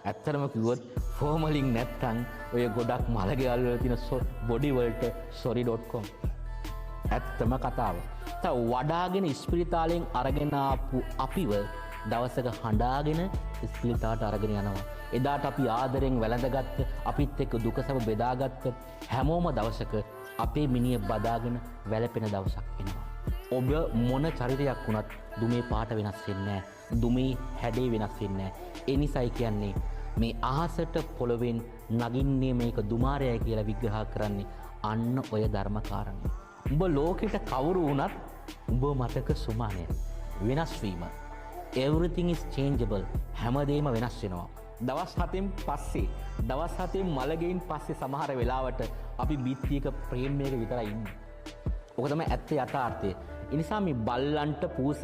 ඇත්තටම කිව්වොත් ෆෝමලින් නැත්තම් ඔය ගොඩක් මලගෙවල් වල තියෙන බොඩි වලට sorry.com ඇත්තම කතාව. තව වඩාගෙන ඉස්පිරිතාලෙන් අරගෙන ආපු අපිව දවසක හඬාගෙන ඉස්පිරිතාලට අරගෙන යනවා. එදාට අපි ආදරෙන් වැළඳගත්ත අපිත් එක්ක දුක සැප බෙදාගත්ත හැමෝම දවසක අපේ මිනිහ බදාගෙන වැළපෙන දවසක් එනවා. ඔබ මොන චරිතයක් වුණත් දුමේ පාට වෙනස් වෙන්නේ නැහැ. දුමේ හැඩේ වෙනස් වෙන්නේ නැහැ. ඒ නිසායි කියන්නේ මේ අහසට පොළවෙන් නගින්නේ මේක දුමාරයයි කියලා විග්‍රහ කරන්නේ අන්න ඔය ධර්මකාරණේ. උඹ ලෝකෙට කවුරු වුණත් උඹ මතක සුමානය වෙනස් වීම. Everything is changeable. හැමදේම වෙනස් වෙනවා. දවස් 7න් පස්සේ දවස් 7න් මලගෙයින් පස්සේ සමහර වෙලාවට අපි බිත්තියක ප්‍රේමයක විතරයි ඉන්නේ. ඔක තමයි ඇත්ත යථාර්ථය. ඒ නිසා මේ බල්ලන්ට පූස